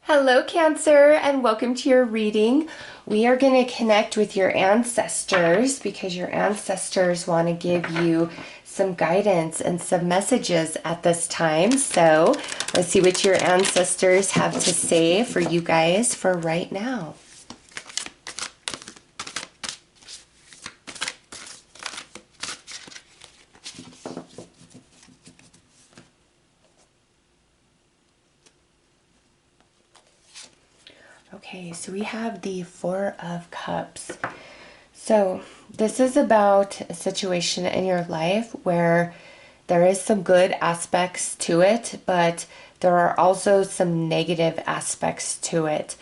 Hello, Cancer, and welcome to your reading. We are going to connect with your ancestors because your ancestors want to give you some guidance and some messages at this time. So let's see what your ancestors have to say for you guys for right now. Okay, so we have the Four of Cups. So this is about a situation in your life where there is some good aspects to it, but there are also some negative aspects to it.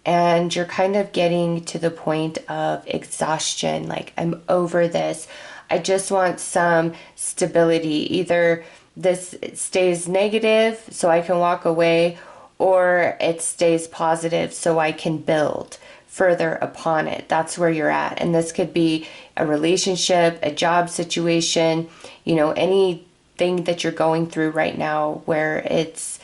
And you're kind of getting to the point of exhaustion. Like, I'm over this. I just want some stability. Either this stays negative so I can walk away, or it stays positive so I can build further upon it. That's where you're at. And this could be a relationship, a job situation, anything that you're going through right now where it's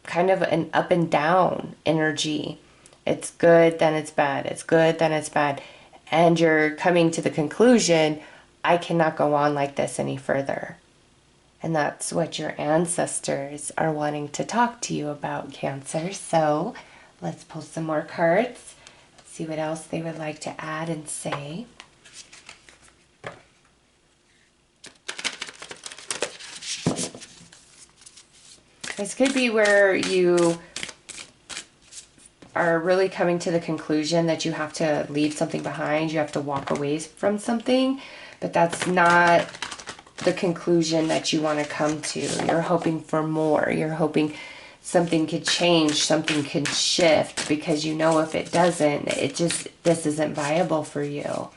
kind of an up and down energy. It's good, then it's bad. It's good, then it's bad. And you're coming to the conclusion, I cannot go on like this any further. And that's what your ancestors are wanting to talk to you about, Cancer. So let's pull some more cards. See what else they would like to add and say. This could be where you are really coming to the conclusion that you have to leave something behind. You have to walk away from something, but that's not the conclusion that you want to come to. You're hoping for more. You're hoping something could change, something could shift, because you know if it doesn't, this isn't viable for you.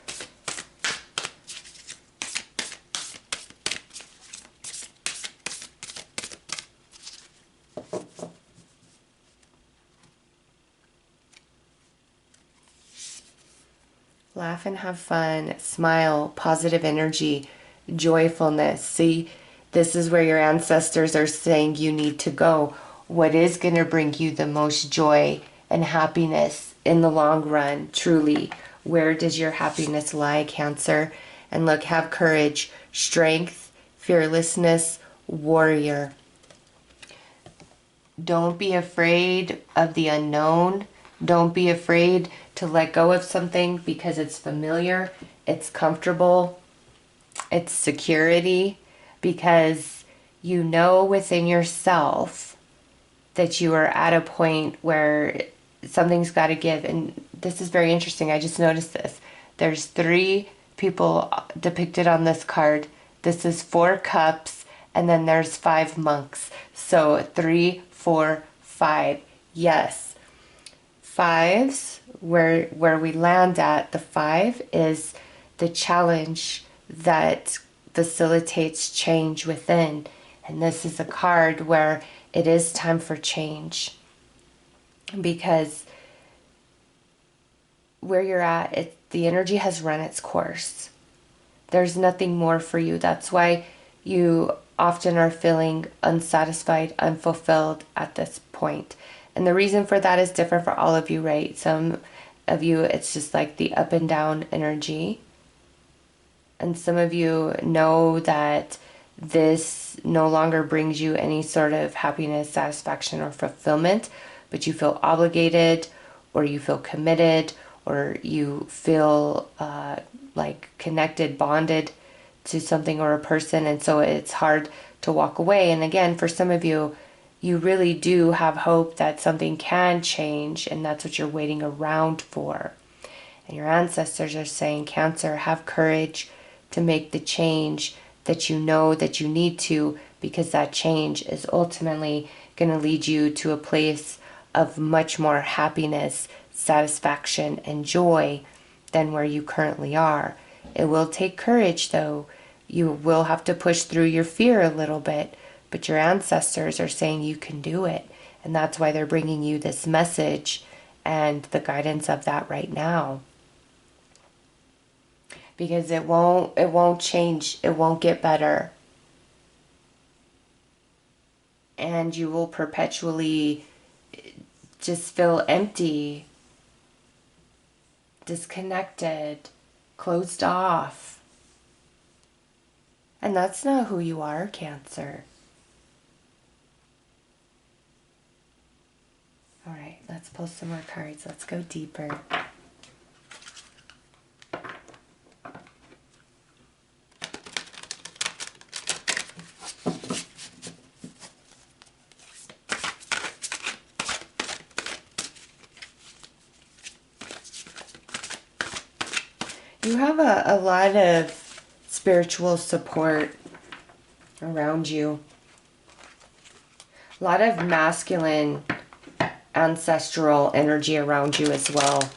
Laugh and have fun, smile, positive energy, joyfulness. See, this is where your ancestors are saying you need to go. What is going to bring you the most joy and happiness in the long run, truly? Where does your happiness lie, Cancer? And look, have courage, strength, fearlessness, warrior. Don't be afraid of the unknown. Don't be afraid to let go of something because it's familiar, it's comfortable, it's security, because you know within yourself that you are at a point where something's got to give. And this is very interesting. I just noticed this. There's 3 people depicted on this card. This is 4 cups, and then there's 5 monks. So 3, 4, 5. Yes. 5s, where we land at, the 5 is the challenge that facilitates change within. And this is a card where it is time for change, because where you're at, the energy has run its course. There's nothing more for you. That's why you often are feeling unsatisfied, unfulfilled at this point. And the reason for that is different for all of you, right? Some of you, it's just like the up and down energy. And some of you know that this no longer brings you any sort of happiness, satisfaction, or fulfillment, but you feel obligated, or you feel committed, or you feel like connected, bonded to something or a person, and so it's hard to walk away. And again, for some of you, you really do have hope that something can change, and that's what you're waiting around for. And your ancestors are saying, Cancer, have courage to make the change that you know that you need to, because that change is ultimately going to lead you to a place of much more happiness, satisfaction, and joy than where you currently are. It will take courage, though. You will have to push through your fear a little bit, but your ancestors are saying you can do it. And that's why they're bringing you this message and the guidance of that right now. Because it won't change. It won't get better. And you will perpetually just feel empty, disconnected, closed off. And that's not who you are, Cancer. All right, let's pull some more cards. Let's go deeper. You have a lot of spiritual support around you. A lot of masculine ancestral energy around you as well.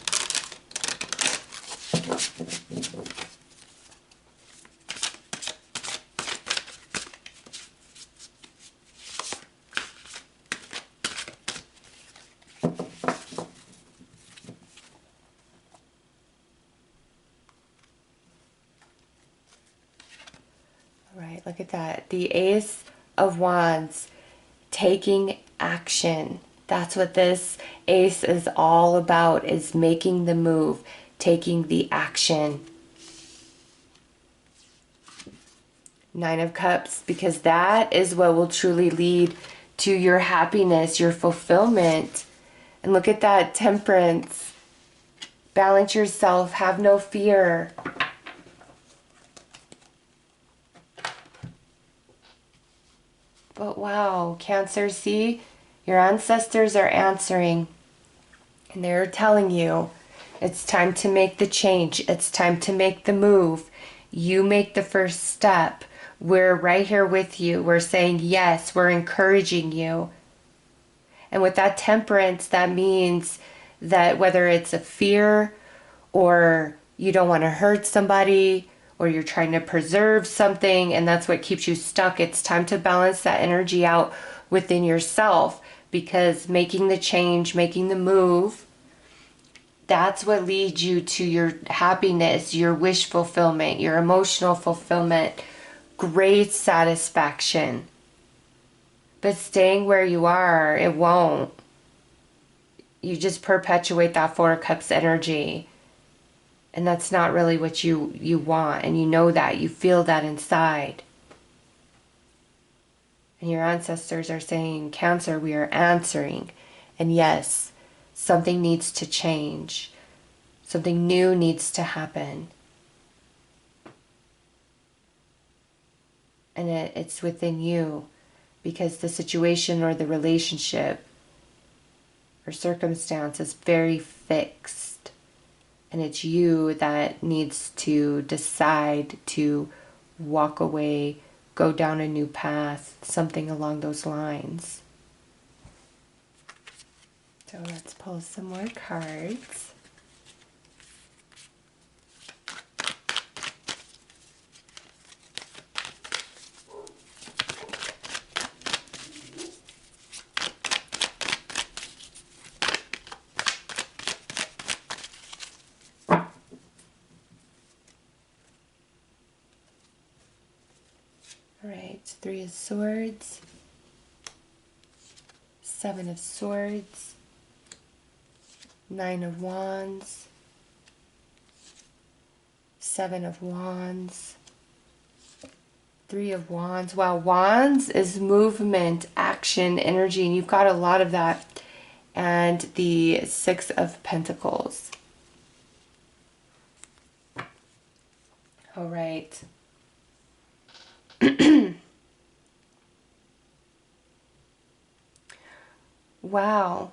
Right, look at that. The Ace of Wands, taking action. That's what this ace is all about, is making the move, taking the action. Nine of Cups, because that is what will truly lead to your happiness, your fulfillment. And look at that, Temperance. Balance yourself, have no fear. But wow, Cancer, see, your ancestors are answering, and they're telling you it's time to make the change. It's time to make the move. You make the first step. We're right here with you. We're saying yes. We're encouraging you. And with that Temperance, that means that whether it's a fear, or you don't want to hurt somebody, or you're trying to preserve something, and that's what keeps you stuck, it's time to balance that energy out within yourself, because making the change, making the move, that's what leads you to your happiness, your wish fulfillment, your emotional fulfillment, great satisfaction. But staying where you are, it won't. You just perpetuate that Four of Cups energy. And that's not really what you want. And you know that. You feel that inside. And your ancestors are saying, Cancer, we are answering. And yes, something needs to change. Something new needs to happen. And it's within you. Because the situation or the relationship or circumstance is very fixed. And it's you that needs to decide to walk away, go down a new path, something along those lines. So let's pull some more cards. Alright, Three of Swords, Seven of Swords, Nine of Wands, Seven of Wands, Three of Wands. Wow, Wands is movement, action, energy, and you've got a lot of that. And the Six of Pentacles. All right. Wow.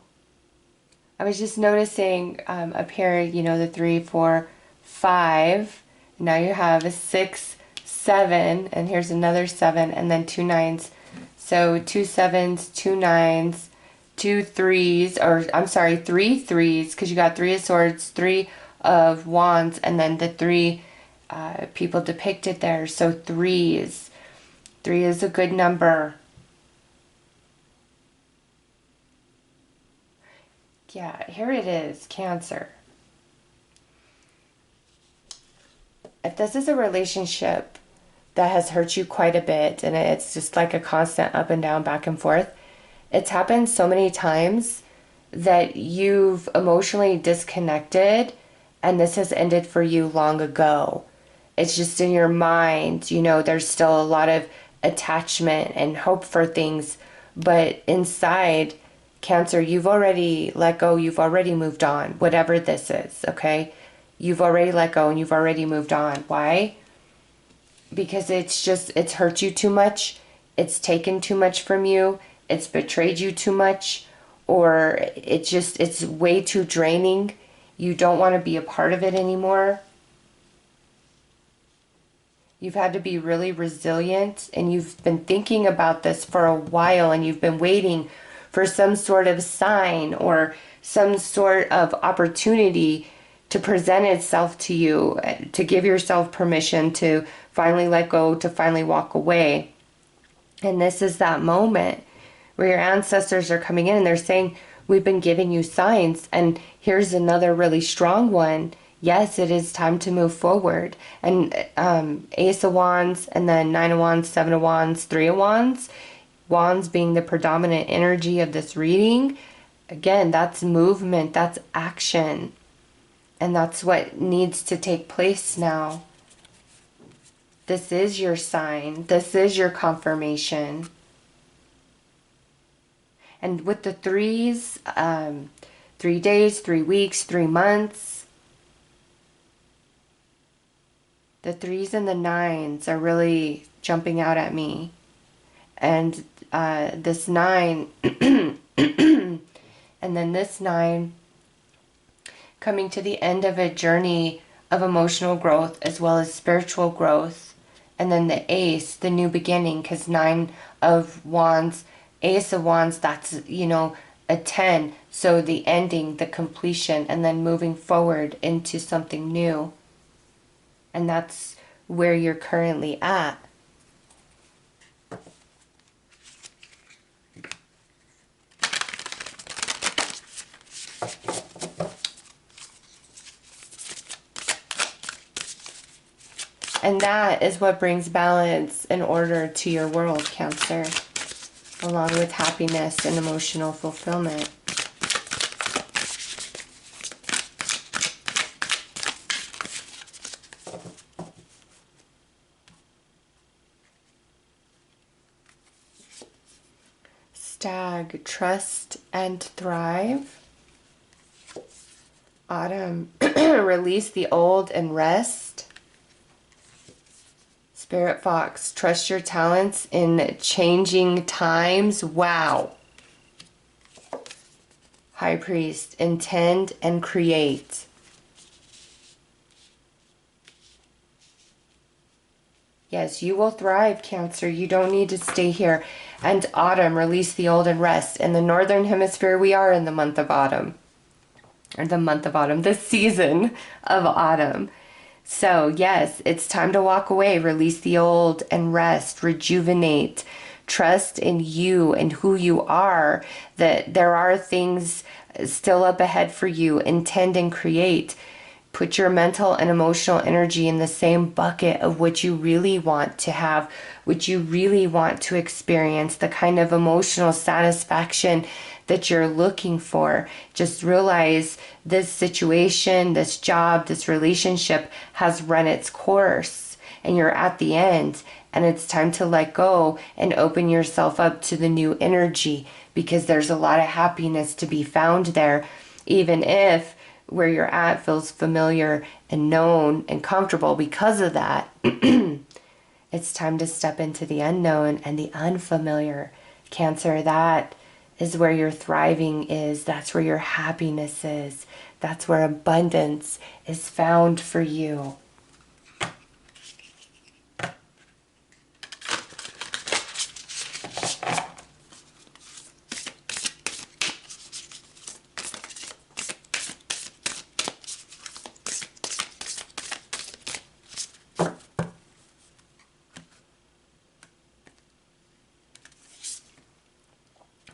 I was just noticing up here, you know, the 3, 4, 5. Now you have a 6, 7, and here's another 7, and then 2 9s. So 2 7s, 2 9s, 2 3s, or I'm sorry, 3 3s, because you got 3 of Swords, 3 of Wands, and then the 3 people depicted there. So 3s. 3 is a good number. Yeah, here it is, Cancer. If this is a relationship that has hurt you quite a bit, and it's just like a constant up and down, back and forth, it's happened so many times that you've emotionally disconnected, and this has ended for you long ago. It's just in your mind, you know, there's still a lot of attachment and hope for things, but inside, Cancer, you've already let go, you've already moved on, whatever this is, okay? You've already let go and you've already moved on. Why? Because it's hurt you too much, it's taken too much from you, it's betrayed you too much, or it's way too draining. You don't want to be a part of it anymore. You've had to be really resilient, and you've been thinking about this for a while, and you've been waiting for some sort of sign or some sort of opportunity to present itself to you, to give yourself permission to finally let go, to finally walk away. And this is that moment where your ancestors are coming in and they're saying, we've been giving you signs, and here's another really strong one. Yes, it is time to move forward. And Ace of Wands, and then Nine of Wands, Seven of Wands, Three of Wands. Wands being the predominant energy of this reading. Again, that's movement, that's action. And that's what needs to take place now. This is your sign. This is your confirmation. And with the threes, 3 days, 3 weeks, 3 months, the threes and the nines are really jumping out at me. And this 9, and then this 9, coming to the end of a journey of emotional growth as well as spiritual growth. And then the Ace, the new beginning, because 9 of Wands, Ace of Wands, that's, you know, a 10. So the ending, the completion, and then moving forward into something new. And that's where you're currently at. And that is what brings balance and order to your world, Cancer, along with happiness and emotional fulfillment. Stag, trust and thrive. Autumn, release the old and rest. Spirit Fox, trust your talents in changing times. Wow. High Priest, intend and create. Yes, you will thrive, Cancer. You don't need to stay here. And Autumn, release the old and rest. In the Northern Hemisphere, we are in the month of autumn. Or the month of autumn, the season of autumn. So yes, it's time to walk away, release the old and rest, rejuvenate, trust in you and who you are, that there are things still up ahead for you, intend and create. Put your mental and emotional energy in the same bucket of what you really want to have, what you really want to experience, the kind of emotional satisfaction that you're looking for. Just realize this situation, this job, this relationship has run its course and you're at the end, and it's time to let go and open yourself up to the new energy, because there's a lot of happiness to be found there, even if where you're at feels familiar and known and comfortable. Because of that, it's time to step into the unknown and the unfamiliar. Cancer, that is where your thriving is. That's where your happiness is. That's where abundance is found for you.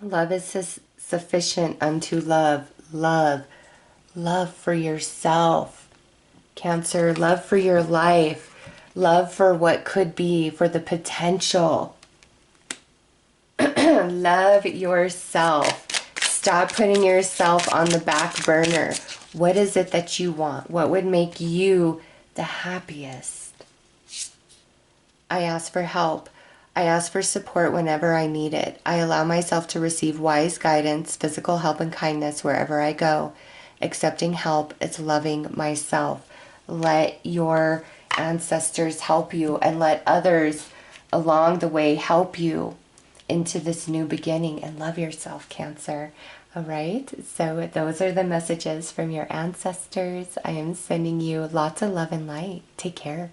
Love is sufficient unto love. Love for yourself. Cancer, love for your life. Love for what could be, for the potential. Love yourself. Stop putting yourself on the back burner. What is it that you want? What would make you the happiest? I ask for help. I ask for support whenever I need it. I allow myself to receive wise guidance, physical help, and kindness wherever I go. Accepting help is loving myself. Let your ancestors help you, and let others along the way help you into this new beginning, and love yourself, Cancer. All right, so those are the messages from your ancestors. I am sending you lots of love and light. Take care.